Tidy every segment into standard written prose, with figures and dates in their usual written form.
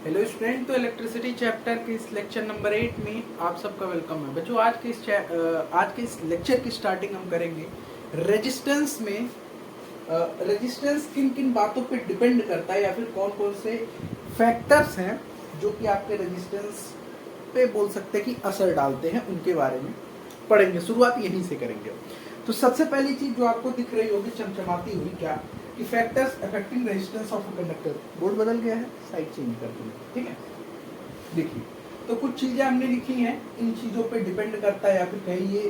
Hello student, तो electricity chapter के इस लेक्चर नंबर 8 में आप सबका वेलकम है बच्चों। आज के इस लेक्चर की स्टार्टिंग हम करेंगे रेजिस्टेंस में। रेजिस्टेंस किन किन बातों पे डिपेंड करता है या फिर कौन कौन से फैक्टर्स हैं जो कि आपके रेजिस्टेंस पे बोल सकते हैं कि असर डालते हैं, उनके बारे में पढ़ेंगे। शुरुआत यहीं से करेंगे। तो सबसे पहली चीज जो आपको दिख रही होगी चमचमाती हुई, क्या कि factors affecting resistance of a conductor. Board बदल गया है, साइड चेंज कर दूंगा, ठीक है। देखिए, तो कुछ चीजें हमने लिखी हैं, इन चीजों पे डिपेंड करता है या फिर कहिए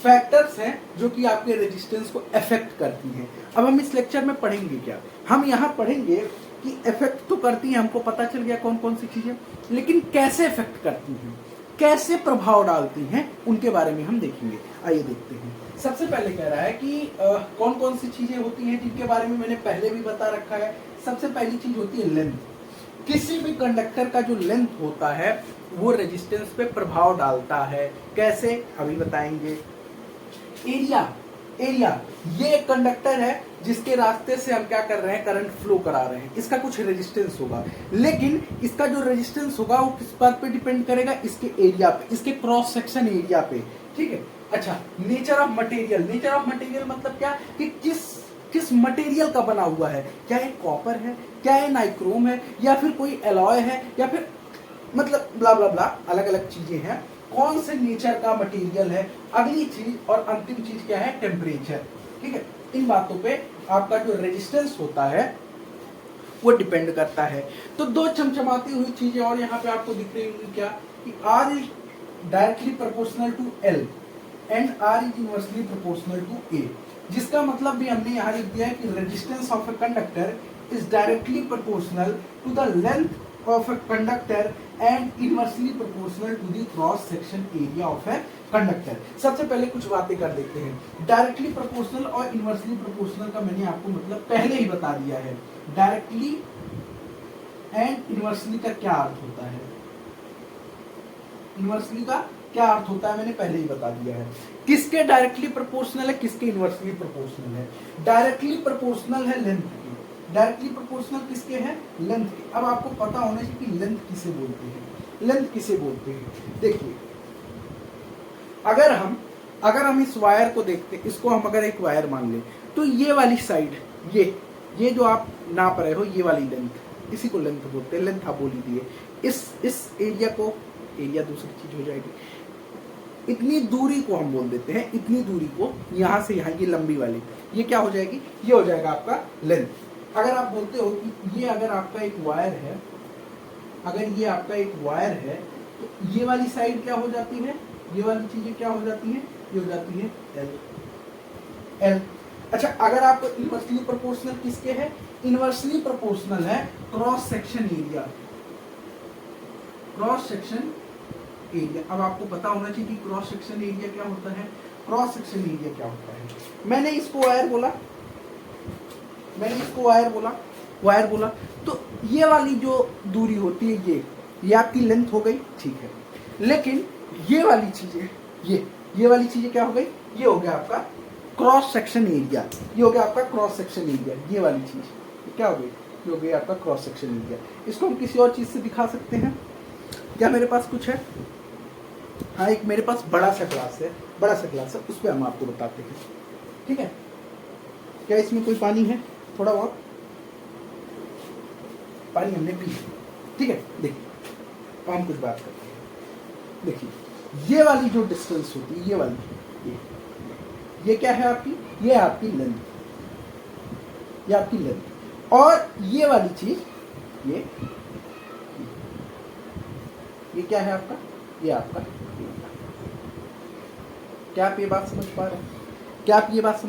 फैक्टर्स हैं जो कि आपके रेजिस्टेंस को अफेक्ट करती हैं। अब हम इस लेक्चर में पढ़ेंगे क्या, हम यहाँ पढ़ेंगे कि इफेक्ट तो करती हैं, हमको पता चल गया कौन कौन सी चीजें, लेकिन कैसे इफेक्ट करती हैं, कैसे प्रभाव डालती हैं, उनके बारे में हम देखेंगे। आइए देखते हैं। सबसे पहले कह रहा है कि कौन कौन सी चीजें होती हैं जिनके बारे में मैंने पहले भी बता रखा है। सबसे पहली चीज होती है लेंथ। किसी भी कंडक्टर का जो लेंथ होता है वो रेजिस्टेंस पे प्रभाव डालता है। कैसे, अभी बताएंगे। एरिया, ये एक कंडक्टर है जिसके रास्ते से हम क्या कर रहे हैं, करंट फ्लो करा रहे हैं। इसका कुछ रेजिस्टेंस होगा, लेकिन इसका जो रेजिस्टेंस होगा वो किस बात पे डिपेंड करेगा, इसके एरिया पे, इसके क्रॉस सेक्शन एरिया पे, ठीक है। अच्छा, nature of material. Nature of material मतलब क्या कि किस मटेरियल का बना हुआ है, क्या ये कॉपर है, क्या ये नाइक्रोम है, या फिर कोई एलॉय है, या फिर मतलब ब्ला ब्ला ब्ला, अलग अलग चीजें हैं। कौन से नेचर का मटेरियल है। अगली चीज और अंतिम चीज क्या है, टेम्परेचर, ठीक है। इन बातों पे आपका जो रेजिस्टेंस होता है वो डिपेंड करता है। तो दो चमचमाती हुई चीजें और यहाँ पे आपको दिख रही होंगी, क्या कि R is directly proportional to L and R is inversely proportional to A, जिसका मतलब भी हमने यहाँ लिख दिया है कि resistance of a conductor is directly proportional to the length of a conductor and inversely proportional to the cross section area of a conductor. सबसे पहले कुछ बातें कर देते हैं। डायरेक्टली प्रोपोर्शनल और इनवर्सली प्रोपोर्शनल का मैंने आपको मतलब पहले ही बता दिया है। डायरेक्टली एंड इनवर्सली का क्या अर्थ होता है, इनवर्सली का क्या अर्थ होता है मैंने पहले ही बता दिया है। किसके डायरेक्टली प्रोपोर्शनल है, किसके इनवर्सली प्रोपोर्शनल है। डायरेक्टली प्रोपोर्शनल है लेंथ की, डायरेक्टली प्रोपोर्शनल किसके हैं, लेंथ के। अब आपको पता होना चाहिए कि लेंथ किसे बोलते हैं, लेंथ किसे बोलते हैं। देखिए, अगर हम इस वायर को देखते, इसको हम अगर एक वायर मान ले, तो ये वाली साइड, ये जो आप नाप रहे हो, ये वाली लेंथ, इसी को लेंथ बोलते हैं। लेंथ आप बोल ही दिए। इस एरिया को, एरिया दूसरी चीज हो जाएगी, इतनी दूरी को हम बोल देते हैं, इतनी दूरी को यहां से यहां, ये लंबी वाली, ये क्या हो जाएगी, ये हो जाएगा आपका लेंथ। अगर आप बोलते हो कि ये अगर आपका एक वायर है, अगर ये आपका एक वायर है, तो ये वाली साइड क्या हो जाती है, ये वाली चीजें क्या हो जाती है, ये हो जाती है L। अच्छा, अगर आपको इनवर्सली प्रोपोर्शनल किसके है, इनवर्सली प्रोपोर्शनल है cross section area, cross section area. अब आपको पता होना चाहिए कि क्रॉस सेक्शन एरिया क्या होता है। क्रॉस सेक्शन एरिया क्या होता है, मैंने इसको वायर बोला, तो ये वाली जो दूरी होती है, ये आपकी लेंथ हो गई, ठीक है। लेकिन ये वाली चीजें, ये वाली चीजें क्या हो गई, ये हो गया आपका क्रॉस सेक्शन एरिया, ये हो गया आपका क्रॉस सेक्शन एरिया। ये वाली चीज क्या हो गई, ये हो गई आपका क्रॉस सेक्शन एरिया। इसको हम किसी और चीज से दिखा सकते हैं क्या, मेरे पास कुछ है, हाँ, एक मेरे पास बड़ा सा ग्लास है, उस पर हम आपको बताते हैं, ठीक है। क्या इसमें कोई पानी है, थोड़ा बहुत पानी हमने पी, ठीक है। देखिए, अब हम कुछ बात करते हैं। देखिए, ये वाली जो डिस्टेंस होती है, ये वाली, ये क्या है आपकी, ये आपकी लेंथ, ये आपकी लेंथ। और ये वाली चीज, ये क्या है आपका, ये आपका। क्या आप ये बात समझ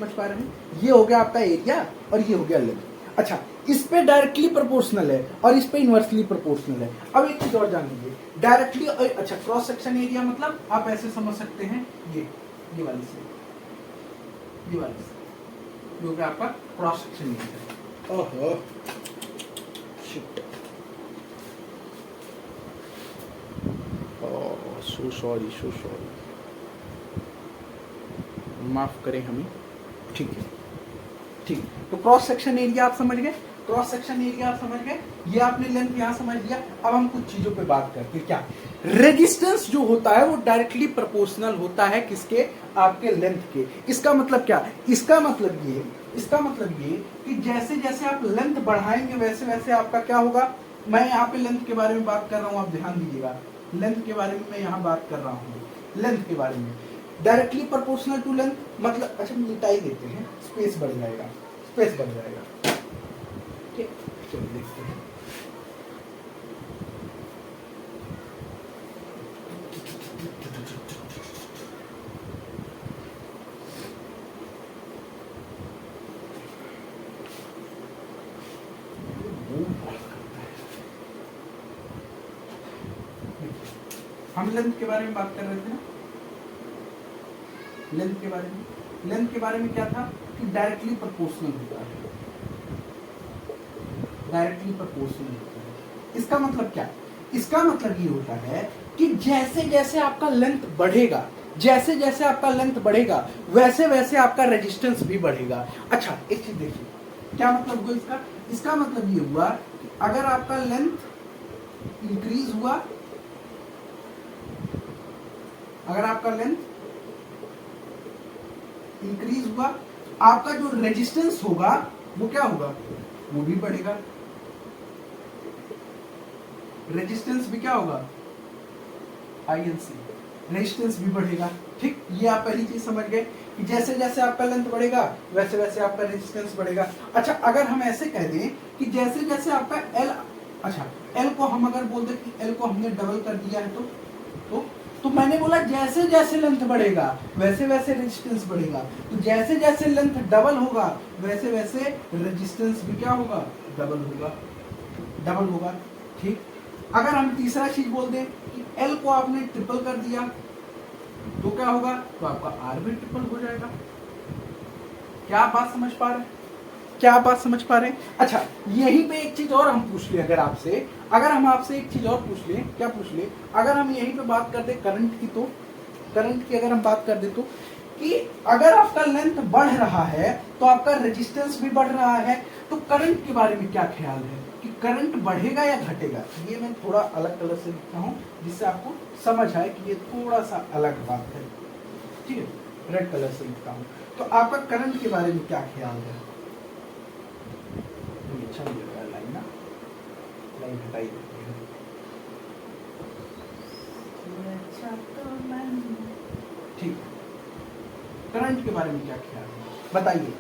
पा रहे हैं, ये हो गया आपका एरिया और ये हो गया लेंथ। अच्छा, इस पे डायरेक्टली प्रोपोर्शनल है और इस पे इनवर्सली प्रोपोर्शनल है। अब एक चीज और जान लीजिए, डायरेक्टली, अच्छा, क्रॉस सेक्शन एरिया मतलब आप ऐसे समझ सकते हैं, ये वाली से, ये हो गया आपका क्रॉस सेक्शन एरिया। ओहो, शिट, सो सॉरी, माफ करें हमें, ठीक है। तो क्रॉस सेक्शन एरिया आप समझ गए। क्रॉस सेक्शन एरिया आप समझ गए, ये आपने लेंथ यहाँ समझ लिया। अब हम कुछ चीजों पे बात करते हैं। क्या रेजिस्टेंस जो होता है वो डायरेक्टली प्रोपोर्शनल होता है किसके, आपके लेंथ के। इसका मतलब क्या, इसका मतलब ये कि जैसे जैसे आप लेंथ बढ़ाएंगे वैसे वैसे आपका क्या होगा। मैं यहाँ पे लेंथ के बारे में बात कर रहा हूँ, आप ध्यान दीजिएगा, लेंथ के बारे में मैं यहाँ बात कर रहा हूँ, लेंथ के बारे में। डायरेक्टली प्रोपोर्शनल टू लेंथ मतलब, अच्छा मिटाई देते हैं, स्पेस बढ़ जाएगा, स्पेस बढ़ जाएगा। ठीक, चलिए देखते हैं। हम लेंथ के बारे में बात कर रहे थे ना, लेंथ के बारे में क्या था कि डायरेक्टली प्रोपोर्शनल होता है, डायरेक्टली प्रोपोर्शनल होता है। इसका मतलब क्या, इसका मतलब ये होता है कि जैसे जैसे आपका लेंथ बढ़ेगा, जैसे जैसे आपका लेंथ बढ़ेगा वैसे वैसे आपका रेजिस्टेंस भी बढ़ेगा। अच्छा एक चीज देखिए, क्या मतलब हुआ इसका, इसका मतलब ये हुआ कि अगर आपका लेंथ इंक्रीज हुआ, अगर आपका लेंथ इंक्रीज हुआ, आपका जो रेजिस्टेंस होगा वो क्या होगा, वो भी बढ़ेगा। रेजिस्टेंस भी क्या होगा, INC, रेजिस्टेंस भी बढ़ेगा। ठीक, ये आप पहली चीज समझ गए कि जैसे जैसे आपका लेंथ बढ़ेगा वैसे वैसे आपका रेजिस्टेंस बढ़ेगा। अच्छा अगर हम ऐसे कह दें कि जैसे जैसे आपका L, अच्छा L को हम अगर बोल दें कि L को हमने डबल कर दिया है तो मैंने बोला जैसे जैसे लेंथ बढ़ेगा वैसे वैसे रेजिस्टेंस बढ़ेगा। तो जैसे जैसे लेंथ डबल होगा वैसे वैसे रेजिस्टेंस भी क्या होगा, डबल होगा, डबल होगा। ठीक, अगर हम तीसरा चीज बोल दें कि L को आपने ट्रिपल कर दिया तो क्या होगा, तो आपका R भी ट्रिपल हो जाएगा। क्या आप बात समझ पा रहे हैं, क्या आप बात समझ पा रहे हैं। अच्छा यहीं पे एक चीज और हम पूछ ले, अगर आपसे, अगर हम आपसे एक चीज और पूछ ले, क्या पूछ ले, अगर हम यहीं पे बात कर दे करंट की, तो करंट की अगर हम बात कर दे तो कि अगर आपका लेंथ बढ़ रहा है तो आपका रेजिस्टेंस भी बढ़ रहा है, तो करंट के बारे में क्या ख्याल है कि करंट बढ़ेगा या घटेगा। ये मैं थोड़ा अलग कलर से लिखता हूँ जिससे आपको समझ आए कि ये थोड़ा सा अलग बात है। ठीक है, रेड कलर से लिखता हूँ। तो आपका करंट के बारे में क्या ख्याल है। अच्छा नहीं लग रहा है लाइन ना, लाइन हटाई देते हैं। ठीक, करंट के बारे में क्या ख्याल है बताइए।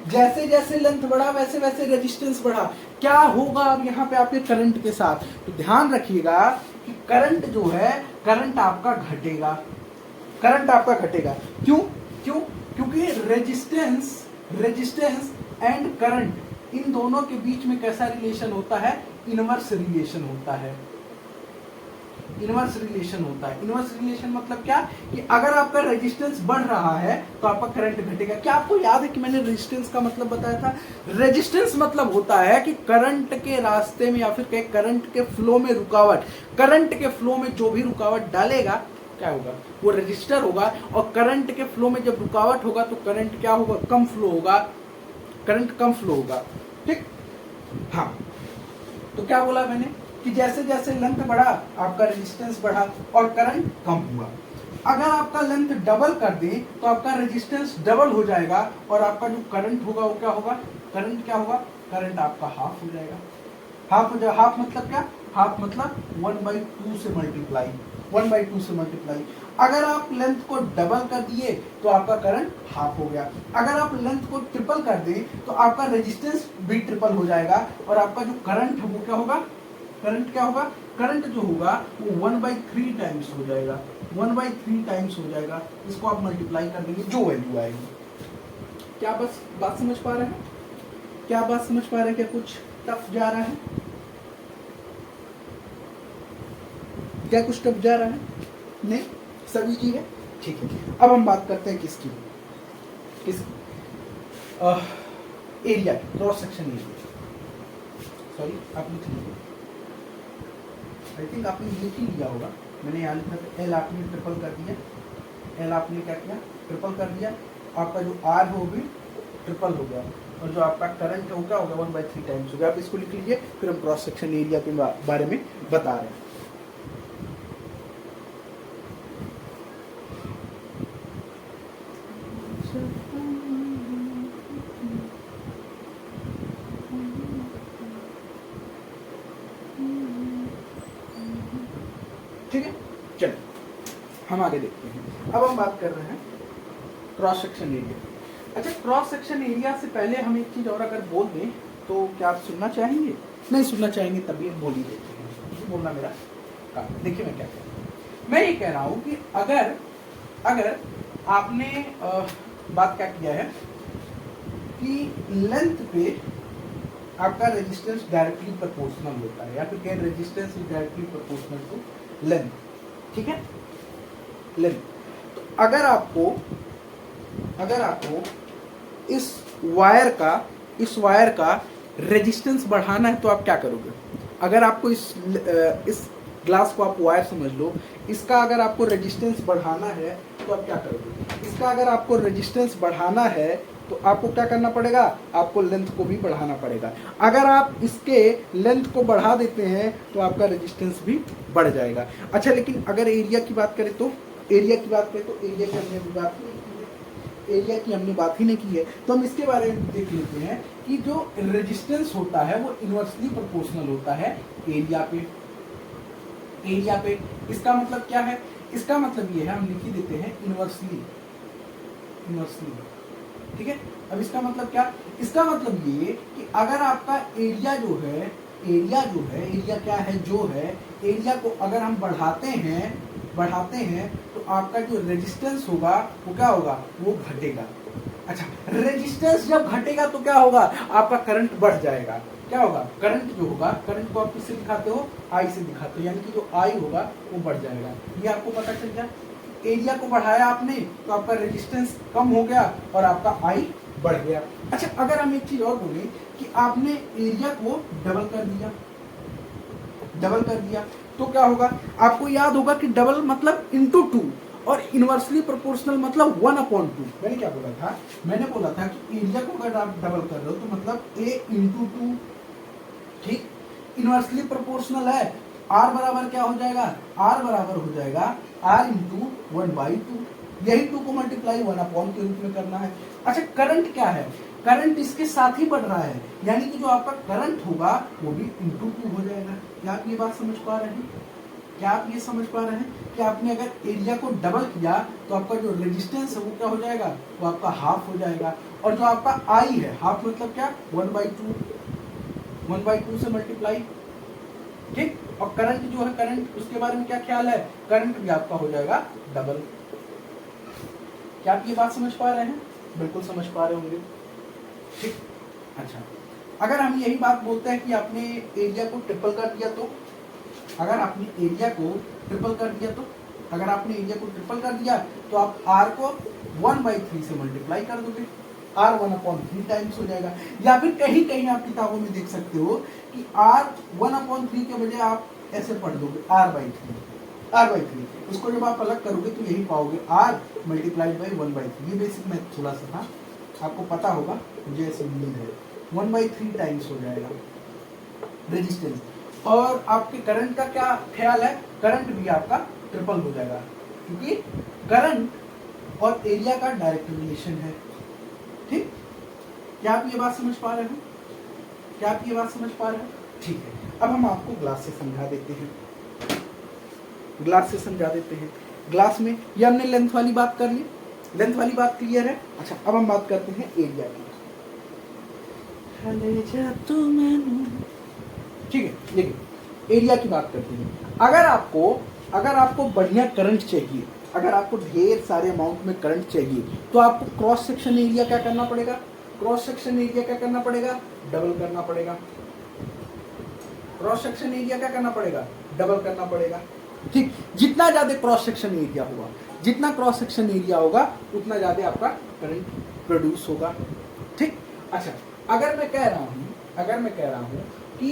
जैसे जैसे लेंथ बढ़ा वैसे वैसे रेजिस्टेंस बढ़ा, क्या होगा अब यहाँ पे आपके करंट के साथ। तो ध्यान रखिएगा कि करंट जो है, करंट आपका घटेगा, करंट आपका घटेगा। क्यों क्यों, क्योंकि रेजिस्टेंस एंड करंट इन दोनों के बीच में कैसा रिलेशन होता है, इनवर्स रिलेशन होता है, इनवर्स रिलेशन होता है। इनवर्स रिलेशन मतलब क्या कि अगर आपका रेजिस्टेंस बढ़ रहा है तो आपका करंट घटेगा। क्या आपको याद है कि मैंने रेजिस्टेंस का मतलब बताया था। रेजिस्टेंस मतलब होता है कि करंट के रास्ते में या फिर करंट के फ्लो में रुकावट, करंट के फ्लो में जो भी रुकावट डालेगा क्या होगा, वो रेजिस्टर होगा। और करंट के फ्लो में जब रुकावट होगा तो करंट क्या होगा, कम फ्लो होगा, करंट कम फ्लो होगा। ठीक, हाँ तो क्या बोला मैंने कि जैसे जैसे लेंथ बढ़ा आपका रेजिस्टेंस बढ़ा और करंट कम हुआ। अगर आपका लेंथ डबल कर दे तो आपका रेजिस्टेंस डबल हो जाएगा और आपका जो करंट होगा वो क्या होगा, करंट क्या होगा, करंट आपका हाफ हो जाएगा। हाफ हो जाएगा, हाफ मतलब क्या, हाफ मतलब 1/2 से मल्टीप्लाई, 1/2 से मल्टीप्लाई। अगर आप लेंथ को डबल कर दिए तो आपका करंट हाफ हो गया। अगर आप लेंथ को ट्रिपल कर दें तो आपका रेजिस्टेंस भी ट्रिपल हो जाएगा और आपका जो करंट है वो क्या होगा, करंट क्या होगा, करंट जो होगा वो 1/3 टाइम्स हो जाएगा, 1/3 टाइम्स हो जाएगा। इसको आप मल्टीप्लाई कर देंगे जो वैल्यू आएगी। क्या बस बात समझ पा रहे हैं, क्या बात समझ पा रहे हैं, क्या कुछ टफ जा रहा है, क्या कुछ टफ जा रहा है, नहीं सभी जी है। ठीक है, अब हम बात करते हैं किसकी, किसकी, area, cross section area. Sorry आप लिख लीजिए, आई थिंक आपने लिख ही लिया होगा। मैंने यहाँ लिखा था L आपने ट्रिपल कर दिया, L आपने क्या किया, ट्रिपल कर दिया। आपका जो R है वो भी ट्रिपल हो गया, और जो आपका करंट है वो क्या हो गया 1/3 टाइम्स हो गया। आप इसको लिख लीजिए, फिर हम क्रॉस सेक्शन एरिया के बारे में बता रहे हैं। ठीक है, चलिए हम आगे देखते हैं। अब हम बात कर रहे हैं क्रॉस सेक्शन एरिया। अच्छा, क्रॉस सेक्शन एरिया से पहले हम एक चीज और अगर बोल दें तो क्या आप सुनना चाहेंगे? नहीं सुनना चाहेंगे तभी हम बोल ही देते हैं, ये बोलना मेरा काम है। देखिए मैं क्या कह रहा हूँ, मैं ये कह रहा हूँ कि अगर आपने बात क्या किया है कि लेंथ पे आपका रेजिस्टेंस डायरेक्टली प्रोपोर्शनल होता है, या फिर कहें resistance is directly proportional to length. ठीक है, लेंथ। तो अगर आपको इस वायर का रेजिस्टेंस बढ़ाना है तो आप क्या करोगे? अगर आपको इस ग्लास को आप वायर समझ लो, इसका अगर आपको रेजिस्टेंस बढ़ाना है तो आप क्या करोगे? इसका अगर आपको रेजिस्टेंस बढ़ाना है तो आपको क्या करना पड़ेगा? आपको लेंथ को भी बढ़ाना पड़ेगा। अगर आप इसके लेंथ को बढ़ा देते हैं तो आपका रेजिस्टेंस भी बढ़ जाएगा। अच्छा, लेकिन अगर एरिया की बात करें तो एरिया की हमने बात ही नहीं की है, तो हम इसके बारे में देख लेते हैं कि जो रेजिस्टेंस होता है वो इनवर्सली प्रोपोर्शनल होता है एरिया पे। इसका मतलब क्या है? इसका मतलब ये है, हम लिख ही देते हैं इनवर्सली। ठीक है, अब इसका मतलब क्या? इसका मतलब ये कि अगर आपका एरिया को अगर हम बढ़ाते हैं तो आपका जो रेजिस्टेंस होगा वो क्या होगा? वो घटेगा। अच्छा, रेजिस्टेंस जब घटेगा तो क्या होगा? आपका करंट बढ़ जाएगा। क्या होगा? करंट जो होगा, करंट को आप किससे दिखाते हो? आई से दिखाते हो, यानी कि जो आई होगा वो बढ़ जाएगा। ये आपको पता चल गया। एरिया को बढ़ाया आपने तो आपका रेजिस्टेंस कम हो गया और आपका आई बढ़ गया। अच्छा, अगर हम एक चीज और बोले कि आपने एरिया को डबल कर दिया तो क्या होगा? आपको याद होगा कि डबल मतलब इंटू 2 और इनवर्सली प्रोपोर्शनल मतलब 1/2। मैंने क्या बोला था? मैंने बोला था कि एरिया को अगर आप डबल कर रहे हो तो मतलब a इंटू 2। ठीक, इनवर्सली प्रोपोर्शनल है, r बराबर क्या हो जाएगा? r बराबर हो जाएगा r इंटू 1/2। यही 2 को मल्टीप्लाई 1/, के रूप में करना है। अच्छा, करंट क्या है? करंट इसके साथ ही बढ़ रहा है, यानी कि जो आपका करंट होगा वो भी इंटू 2 हो जाएगा। क्या आप ये बात समझ पा रहे हैं? कि आपने अगर एरिया को डबल किया तो आपका जो रेजिस्टेंस है वो क्या हो जाएगा? वो आपका हाफ हो जाएगा। और जो आपका आई है, हाफ मतलब क्या? 1/2 से मल्टीप्लाई। ठीक, और करंट जो है, करंट उसके बारे में क्या ख्याल है? करंट भी आपका हो जाएगा डबल। क्या आप ये बात समझ पा रहे हैं? बिल्कुल समझ पा रहे होंगे। ठीक, अच्छा, अगर हम यही बात बोलते हैं कि आपने एरिया को ट्रिपल कर दिया तो अगर आपने एरिया को ट्रिपल कर दिया तो आप r को 1/3 से मल्टीप्लाई कर दोगे, r 1/3 टाइम्स हो जाएगा। या फिर कहीं कहीं आप किताबों में देख सकते हो कि r 1/3 के बजाय आप ऐसे पढ़ दोगे r/3। उसको जब आप अलग करोगे तो यही पाओगे r मल्टीप्लाइड बाई 1/3। ये बेसिक मैथ थोड़ा सा था, आपको पता होगा, मुझे ऐसे उम्मीद है। 1/3 टाइम्स हो जाएगा रेजिस्टेंस। और आपके करंट का क्या ख्याल है? करंट भी आपका ट्रिपल हो जाएगा, क्योंकि करंट और एरिया का डायरेक्ट रिलेशन है। ठीक, क्या आप ये बात समझ पा रहे हो? ठीक है, अब हम आपको ग्लास से समझा देते हैं। ग्लास में ये हमने लेंथ वाली बात कर ली, लेंथ वाली बात क्लियर है। अच्छा, अब हम बात करते हैं एरिया की। ठीक है, देखिए एरिया की बात करते हैं। अगर आपको बढ़िया करंट चाहिए, अगर आपको ढेर सारे अमाउंट में करंट चाहिए तो आपको क्रॉस सेक्शन एरिया क्या करना पड़ेगा? डबल करना पड़ेगा। क्रॉस सेक्शन एरिया क्या करना पड़ेगा? डबल करना पड़ेगा। ठीक, जितना ज्यादा क्रॉस सेक्शन एरिया होगा उतना ज्यादा आपका करंट प्रोड्यूस होगा। ठीक, अच्छा, अगर मैं कह रहा हूं कि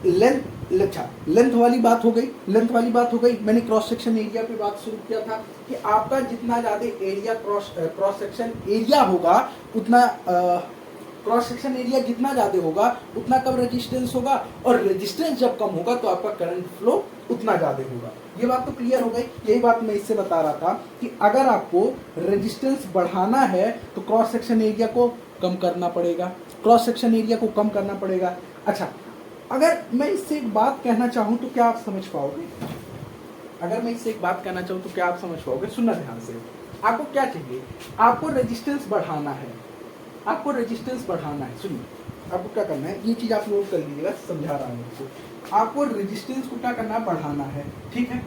लेंथ अच्छा, लेंथ वाली बात हो गई, लेंथ वाली बात हो गई। मैंने क्रॉस सेक्शन एरिया पे बात शुरू किया था कि आपका जितना ज़्यादा एरिया क्रॉस सेक्शन एरिया होगा उतना क्रॉस सेक्शन एरिया जितना ज़्यादा होगा उतना कम रेजिस्टेंस होगा, और रेजिस्टेंस जब कम होगा तो आपका करंट फ्लो उतना ज़्यादा होगा। ये बात तो क्लियर हो गई। यही बात मैं इससे बता रहा था कि अगर आपको रेजिस्टेंस बढ़ाना है तो क्रॉस सेक्शन एरिया को कम करना पड़ेगा, क्रॉस सेक्शन एरिया को कम करना पड़ेगा। अच्छा, अगर मैं इससे एक बात कहना चाहूँ तो क्या आप समझ पाओगे? अगर मैं इससे एक बात कहना चाहूँ तो क्या आप समझ पाओगे? सुनना ध्यान से। आपको क्या चाहिए? आपको रेजिस्टेंस बढ़ाना है, आपको रेजिस्टेंस बढ़ाना है। सुनिए, आपको क्या करना है, ये चीज़ आप नोट कर लीजिएगा, समझा रहा हूँ आपको। आपको रेजिस्टेंस को क्या करना है? बढ़ाना है। ठीक है,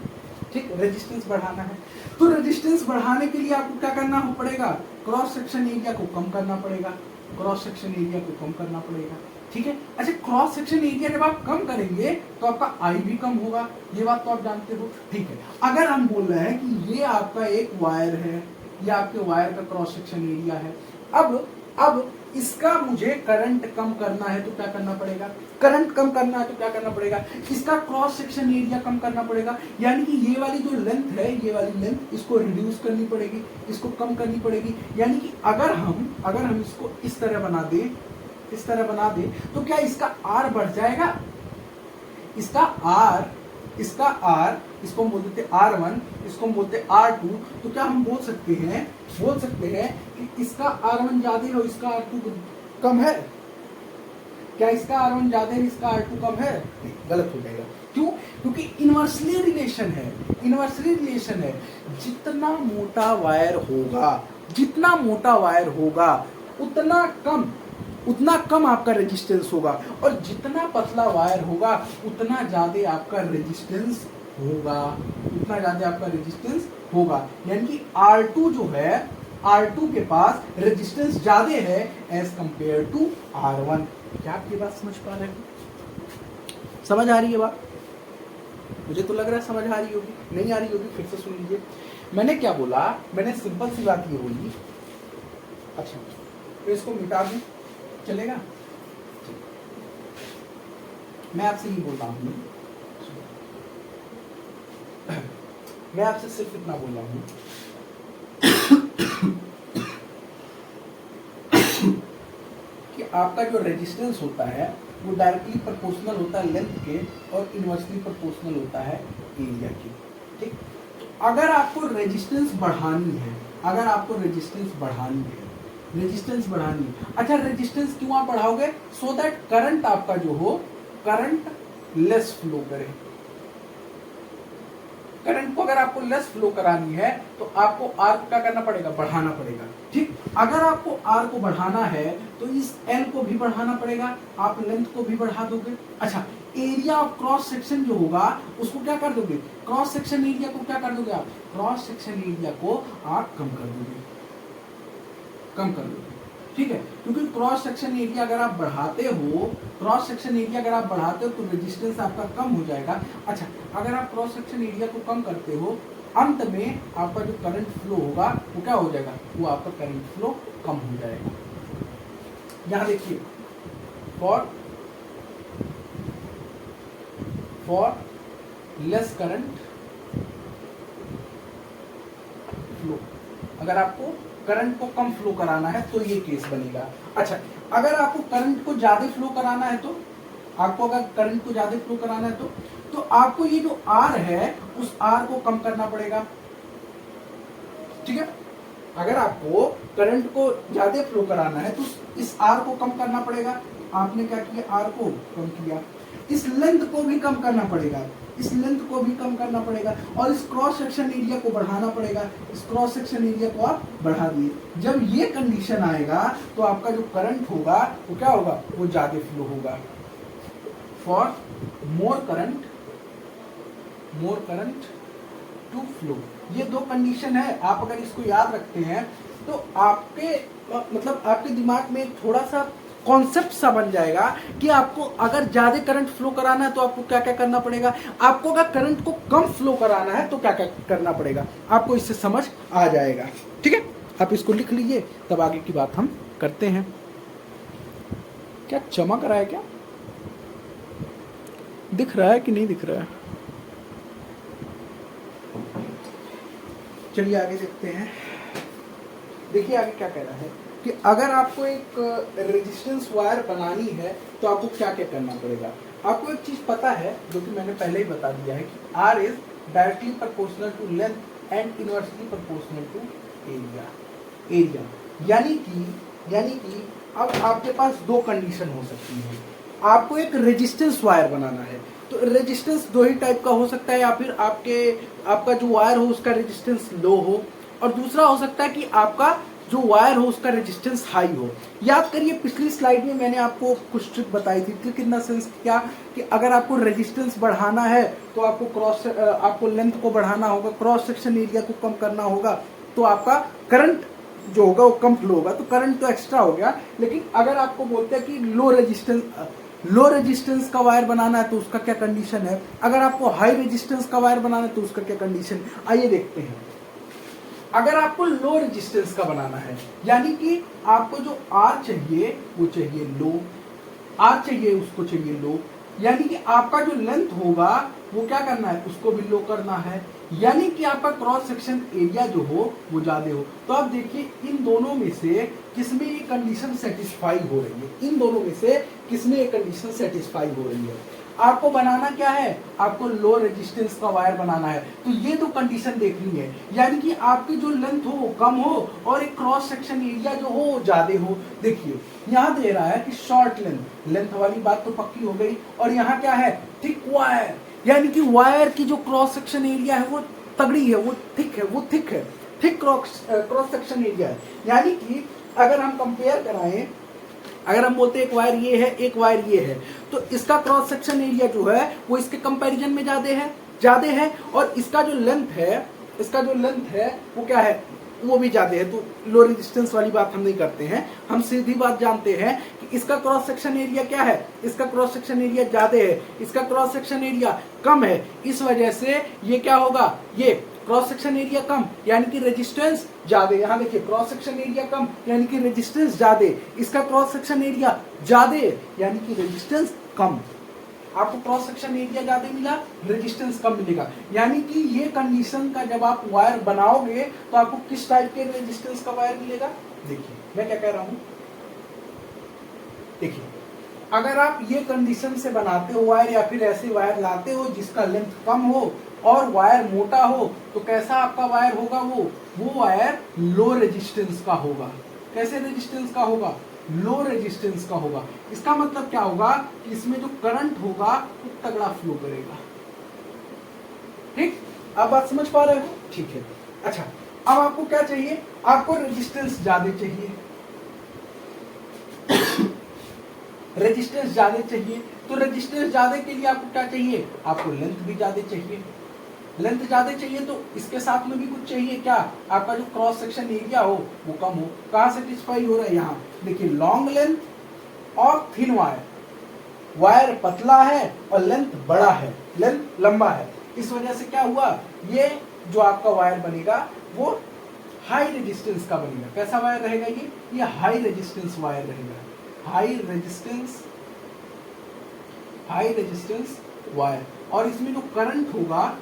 ठीक, रेजिस्टेंस बढ़ाना है। तो रेजिस्टेंस बढ़ाने के लिए आपको क्या करना पड़ेगा? क्रॉस सेक्शन एरिया को कम करना पड़ेगा, क्रॉस सेक्शन एरिया को कम करना पड़ेगा। ठीक है। अच्छा, क्रॉस सेक्शन एरिया जब आप कम करेंगे तो आपका आई भी कम होगा, ये बात तो आप जानते हो। ठीक है, अगर हम बोल रहे हैं कि ये आपका एक वायर है, ये आपके वायर का क्रॉस सेक्शन एरिया है, अब इसका मुझे करंट कम करना है तो क्या करना पड़ेगा? करंट कम करना है तो क्या करना पड़ेगा? इसका क्रॉस सेक्शन एरिया कम करना पड़ेगा। यानी कि ये वाली जो लेंथ है, ये वाली लेंथ, इसको रिड्यूस करनी पड़ेगी, इसको कम करनी पड़ेगी। यानी कि अगर हम इसको इस तरह बना दें, इस तरह बना दे तो क्या इसका आर बढ़ जाएगा? इसका आर इसको हम बोल देते R1, इसको हम बोलते R2। तो क्या हम बोल सकते हैं कि इसका R1 ज्यादा है और इसका R2 कम है? क्या इसका R1 ज्यादा है, इसका R2 कम है? नहीं, गलत हो जाएगा। क्यों? क्योंकि इनवर्सली रिलेशन है, इनवर्सली रिलेशन है। जितना मोटा वायर होगा उतना कम आपका रेजिस्टेंस होगा, और जितना पतला वायर होगा उतना ज्यादा आपका रेजिस्टेंस होगा। यानी कि R2 जो है, R2 के पास रेजिस्टेंस ज्यादा है एज कंपेयर टू R1। क्या आपकी बात समझ पा रहे हो? समझ आ रही है बात? मुझे तो लग रहा है समझ आ रही होगी। नहीं आ रही होगी फिर से सुन लीजिए। मैंने क्या बोला? मैंने सिंपल सी बात ये बोली। अच्छा, तो इसको मिटा दूं, चलेगा? मैं आपसे ये बोल रहा हूं, मैं आपसे सिर्फ इतना बोल रहा हूं कि आपका जो रेजिस्टेंस होता है वो डायरेक्टली प्रोपोर्शनल होता है लेंथ के, और इनवर्सली प्रोपोर्शनल होता है एरिया के। ठीक, अगर आपको रेजिस्टेंस बढ़ानी है, अच्छा, रेजिस्टेंस क्यों आप बढ़ाओगे? सो दैट करंट आपका जो हो, करंट लेस फ्लो करे। करंट को अगर आपको लेस फ्लो करानी है तो आपको आर को क्या करना पड़ेगा? बढ़ाना पड़ेगा। ठीक, अगर आपको आर को बढ़ाना है तो इस एल को भी बढ़ाना पड़ेगा, आप लेंथ को भी बढ़ा दोगे। अच्छा, एरिया ऑफ क्रॉस सेक्शन जो होगा उसको क्या कर दोगे? क्रॉस सेक्शन एरिया को क्या कर दोगे आप? क्रॉस सेक्शन एरिया को आप कम कर दोगे। ठीक है, क्योंकि क्रॉस सेक्शन एरिया अगर आप बढ़ाते हो तो रेजिस्टेंस आपका कम हो जाएगा। अच्छा, अगर आप क्रॉस सेक्शन एरिया को कम करते हो, अंत में आपका जो करंट फ्लो होगा वो क्या हो जाएगा? वो आपका करंट फ्लो कम हो जाएगा। यहां देखिए, फॉर लेस करंट फ्लो, अगर आपको करंट को कम फ्लो कराना है तो ये केस बनेगा। अच्छा, अगर आपको करंट को ज्यादा फ्लो कराना है तो आपको ये जो R है उस R को कम करना पड़ेगा। ठीक है, अगर आपको करंट को ज्यादा फ्लो कराना है तो इस R को कम करना पड़ेगा। आपने क्या किया? R को कम किया। इस लेंथ को भी कम करना पड़ेगा, और इस क्रॉस सेक्शन एरिया को बढ़ाना पड़ेगा। इस क्रॉस सेक्शन एरिया को आप बढ़ा दिए। जब ये कंडीशन आएगा तो आपका जो करंट होगा वो क्या होगा? वो ज्यादा फ्लो होगा। For more current to flow, ये दो कंडीशन है। आप अगर इसको याद रखते हैं तो आपके दिमाग में थोड़ा सा कॉन्सेप्ट सा बन जाएगा कि आपको अगर ज्यादा करंट फ्लो कराना है तो आपको क्या क्या करना पड़ेगा, आपको अगर करंट को कम फ्लो कराना है तो क्या क्या करना पड़ेगा, आपको इससे समझ आ जाएगा। ठीक है, आप इसको लिख लीजिए, तब आगे की बात हम करते हैं। क्या चमक रहा है क्या? दिख रहा है कि नहीं दिख रहा है? चलिए आगे देखते हैं। देखिए आगे क्या कह रहा है कि अगर आपको एक रेजिस्टेंस वायर बनानी है तो आपको क्या क्या करना पड़ेगा। आपको एक चीज पता है जो कि मैंने पहले ही बता दिया है कि R is directly proportional to length and inversely proportional to area. यानी कि अब आपके पास दो कंडीशन हो सकती है। आपको एक रेजिस्टेंस वायर बनाना है तो रेजिस्टेंस दो ही टाइप का हो सकता है, या फिर आपका जो वायर हो उसका रेजिस्टेंस लो हो, और दूसरा हो सकता है कि आपका जो वायर हो उसका रेजिस्टेंस हाई हो। याद करिए पिछली स्लाइड में मैंने आपको कुछ ट्रिक बताई थी। ट्रिक इन द सेंस क्या कि अगर आपको रेजिस्टेंस बढ़ाना है तो आपको लेंथ को बढ़ाना होगा, क्रॉस सेक्शन एरिया को कम करना होगा, तो आपका करंट जो होगा वो कम फ्लो होगा, तो करंट तो एक्स्ट्रा हो गया। लेकिन अगर आपको बोलते हैं कि लो रेजिस्टेंस का वायर बनाना है तो उसका क्या कंडीशन है, अगर आपको हाई रेजिस्टेंस का वायर बनाना है तो उसका क्या कंडीशन। आइए देखते हैं। अगर आपको लो रेजिस्टेंस का बनाना है यानी कि आपको जो R चाहिए वो चाहिए लो, R चाहिए उसको चाहिए लो, यानी कि आपका जो लेंथ होगा वो क्या करना है, उसको भी लो करना है, यानी कि आपका क्रॉस सेक्शन एरिया जो हो वो ज्यादा हो। तो आप देखिए इन दोनों में से किसमें ये कंडीशन सेटिस्फाई हो रही है, इन दोनों में से किसमें ये कंडीशन सेटिस्फाई हो रही है। आपको बनाना क्या है, आपको लो रेजिस्टेंस का वायर बनाना है, तो ये तो कंडीशन देखनी है, यानी कि आपकी जो लेंथ हो वो कम हो और एक क्रॉस सेक्शन एरिया जो हो वो ज्यादा हो। देखिए यहाँ दे रहा है कि शॉर्ट लेंथ वाली बात तो पक्की हो गई, और यहाँ क्या है, थिक वायर, यानी कि वायर की जो क्रॉस सेक्शन एरिया है वो तगड़ी है, वो थिक है, थिक क्रॉस सेक्शन एरिया है। यानी कि अगर हम कंपेयर कराएं, अगर हम बोलते हैं एक वायर ये है एक वायर ये है, तो इसका क्रॉस सेक्शन एरिया जो है वो इसके कंपैरिजन में ज्यादा है, और इसका जो लेंथ है वो क्या है, वो भी ज्यादा है। तो लो रेजिस्टेंस वाली बात हम नहीं करते हैं, हम सीधी बात जानते हैं कि इसका क्रॉस सेक्शन एरिया क्या है, इसका क्रॉस सेक्शन एरिया ज्यादा है, इसका क्रॉस सेक्शन एरिया कम है, इस वजह से ये क्या होगा, ये क्रॉस सेक्शन एरिया कम यानी कि रेजिस्टेंस ज्यादा। यहाँ देखिए क्रॉस सेक्शन एरिया कम यानी कि रेजिस्टेंस ज्यादा, इसका क्रॉस सेक्शन एरिया ज्यादा यानी कि रेजिस्टेंस कम। आपको क्रॉस सेक्शन एरिया ज्यादा मिला, रेजिस्टेंस कम मिलेगा, यानी कि ये कंडीशन का जब आप वायर बनाओगे तो आपको किस टाइप के रेजिस्टेंस का वायर मिलेगा। देखिए मैं क्या कह रहा हूं, देखिए अगर आप ये कंडीशन से बनाते हो वायर, या फिर ऐसे वायर लाते हो जिसका लेंथ कम हो और वायर मोटा हो, तो कैसा आपका वायर होगा, वो वायर लो रेजिस्टेंस का होगा। कैसे रेजिस्टेंस का होगा, लो रेजिस्टेंस का होगा। इसका मतलब क्या होगा कि इसमें जो करंट होगा वो तगड़ा फ्लो करेगा। ठीक, आप बात समझ पा रहे हो, ठीक है। अच्छा अब आपको क्या चाहिए, आपको रेजिस्टेंस ज्यादा चाहिए, रेजिस्टेंस ज्यादा चाहिए, तो रेजिस्टेंस ज्यादा के लिए आपको क्या चाहिए, आपको लेंथ भी ज्यादा चाहिए। लेंथ ज्यादा चाहिए तो इसके साथ में भी कुछ चाहिए, क्या, आपका जो क्रॉस सेक्शन एरिया हो वो कम हो। कहाँ सेटिस्फाई हो रहा है, यहाँ देखिए लॉन्ग लेंथ और थिन वायर, वायर पतला है और लेंथ बड़ा है, लेंथ लंबा है, इस वजह से क्या हुआ, ये जो आपका वायर बनेगा वो हाई रेजिस्टेंस का बनेगा। कैसा वायर रहेगा, ये हाई रेजिस्टेंस वायर रहेगा, हाई रेजिस्टेंस वायर। और इसमें जो करंट होगा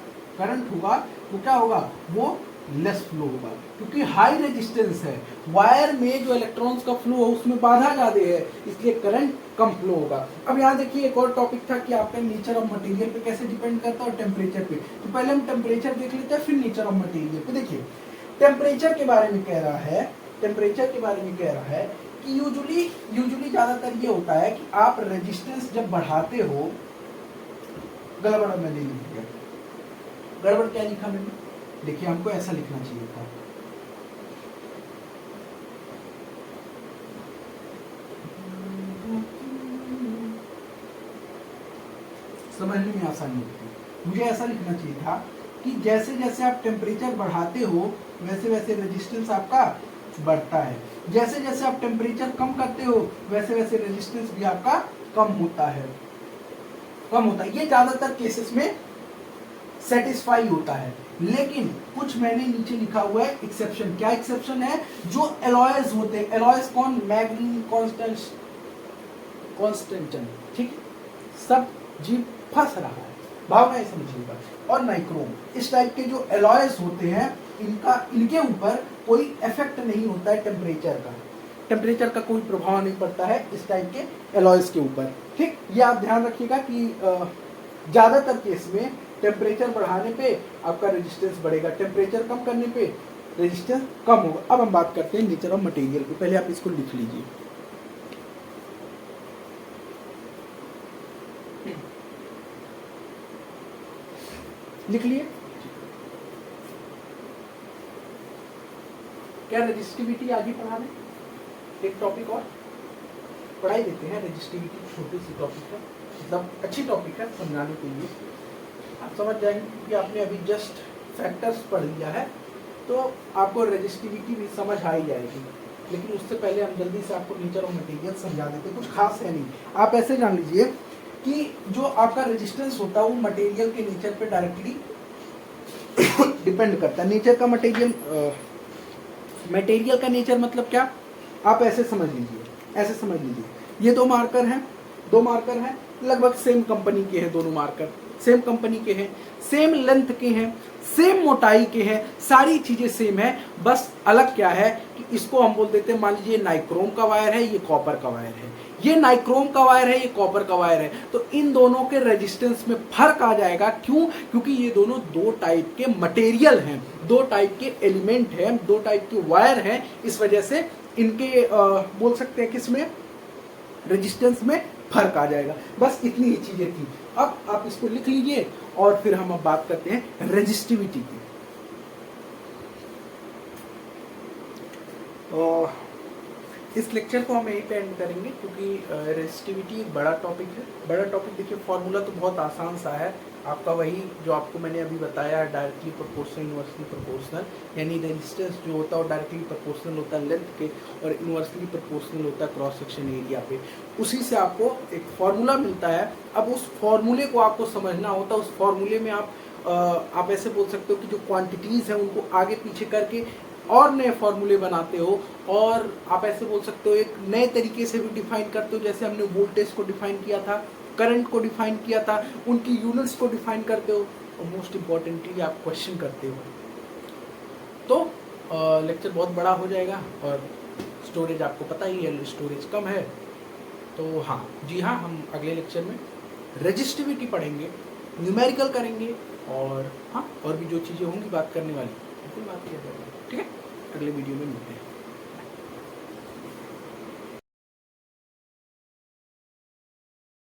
वो क्या होगा, वो लेस फ्लो होगा, क्योंकि हाई रेजिस्टेंस है, वायर में जो इलेक्ट्रॉन्स का फ्लो है उसमें बाधा ज्यादा है, इसलिए करंट कम फ्लो होगा। अब यहाँ देखिए एक और टॉपिक था कि आपका नेचर ऑफ मटेरियल पे कैसे डिपेंड करता है और टेम्परेचर पे। तो पहले हम टेम्परेचर देख लेते हैं, फिर नेचर ऑफ मटेरियल पे। देखिए टेम्परेचर के बारे में कह रहा है कि यूजुअली ज्यादातर ये होता है कि आप रेजिस्टेंस जब बढ़ाते हो, गड़बड़ मैंने लिख दिया, गड़बड़ क्या लिखा मैंने, देखिए हमको ऐसा लिखना चाहिए था, समझने में आसानी होती है। मुझे ऐसा लिखना चाहिए था कि जैसे जैसे आप टेम्परेचर बढ़ाते हो वैसे वैसे रेजिस्टेंस आपका बढ़ता है, जैसे जैसे आप टेम्परेचर कम करते हो वैसे वैसे रेजिस्टेंस भी आपका कम होता है। ये ज्यादातर केसेस में सेटिस्फाई होता है, लेकिन कुछ मैंने नीचे लिखा हुआ है एक्सेप्शन। क्या एक्सेप्शन है, जो एलॉयज होते हैं, एलॉयज कौन, मैग्नीज, कॉन्स्टेंटन, ठीक, सब जीव फंस रहा है, भावना ये समझिएगा। और नाइक्रोम, इस टाइप के जो एलॉयज होते हैं इनके ऊपर कोई इफेक्ट नहीं होता है टेम्परेचर का कोई प्रभाव नहीं पड़ता है इस टाइप के एलॉयज के ऊपर। ठीक, ये आप ध्यान रखिएगा कि ज़्यादातर केस में टेम्परेचर बढ़ाने पे आपका रेजिस्टेंस बढ़ेगा, टेम्परेचर कम करने पे रेजिस्टेंस कम होगा। अब हम बात करते हैं नेचर ऑफ मटेरियल की, पहले आप इसको लिख लीजिए। लिख लिए क्या? रेजिस्टिविटी आज ही पढ़ा दें, एक टॉपिक और पढ़ाई देते हैं। रेजिस्टिविटी छोटी सी टॉपिक है, मतलब अच्छी टॉपिक है समझाने के लिए, आप समझ जाएंगे कि आपने अभी जस्ट फैक्टर्स पढ़ लिया है तो आपको रेजिस्टिविटी भी समझ आ ही जाएगी। लेकिन उससे पहले हम जल्दी से आपको नेचर ऑफ मटेरियल समझा देते हैं, कुछ खास है नहीं। आप ऐसे जान लीजिए कि जो आपका रेजिस्टेंस होता है वो मटेरियल के नेचर पे डायरेक्टली डिपेंड करता है। नेचर का मटेरियल का नेचर मतलब क्या, आप ऐसे समझ लीजिए, ये दो मार्कर हैं, लगभग सेम कंपनी के हैं, दोनों मार्कर सेम कंपनी के हैं, सेम लेंथ के हैं, सेम मोटाई के हैं, सारी चीजें सेम है। बस अलग क्या है कि इसको हम बोल देते हैं, मान लीजिए नाइक्रोम का वायर है, ये कॉपर का वायर है, ये नाइक्रोम का वायर है, ये कॉपर का वायर है, तो इन दोनों के रेजिस्टेंस में फर्क आ जाएगा। क्यों? क्योंकि ये दोनों दो टाइप के मटेरियल हैं, दो टाइप के एलिमेंट हैं, दो टाइप के वायर हैं, इस वजह से इनके बोल सकते हैं किसमें रेजिस्टेंस में फर्क आ जाएगा। बस इतनी ही चीजें थी। अब आप इसको लिख लीजिए और फिर हम अब बात करते हैं रेजिस्टिविटी की। इस लेक्चर को हम यहीं पे एंड करेंगे क्योंकि रेजिस्टिविटी एक बड़ा टॉपिक है। बड़ा टॉपिक देखिए, फॉर्मूला तो बहुत आसान सा है आपका, वही जो आपको मैंने अभी बताया, डायरेक्टली प्रोपोर्शनल इनवर्सली प्रोपोर्शनल, यानी रेजिस्टेंस जो होता है वो डायरेक्टली प्रोपोर्शनल होता है लेंथ के और इनवर्सली प्रोपोर्शनल होता है क्रॉस सेक्शन एरिया पे। उसी से आपको एक फार्मूला मिलता है। अब उस फार्मूले को आपको समझना होता है। उस फार्मूले में आप ऐसे बोल सकते हो कि जो क्वांटिटीज़ हैं उनको आगे पीछे करके और नए फॉर्मूले बनाते हो, और आप ऐसे बोल सकते हो एक नए तरीके से भी डिफाइन करते हो। जैसे हमने वोल्टेज को डिफाइन किया था, करंट को डिफाइन किया था, उनकी यूनिट्स को डिफाइन करते हो, और मोस्ट इम्पॉर्टेंटली आप क्वेश्चन करते हो। तो लेक्चर बहुत बड़ा हो जाएगा और स्टोरेज आपको पता ही है, स्टोरेज कम है। तो हाँ जी हाँ, हम अगले लेक्चर में रेजिस्टिविटी पढ़ेंगे, न्यूमेरिकल करेंगे, और हाँ और भी जो चीज़ें होंगी बात करने वाली बिल्कुल बात किया जाएगा। ठीक है, अगले वीडियो में मिलते हैं।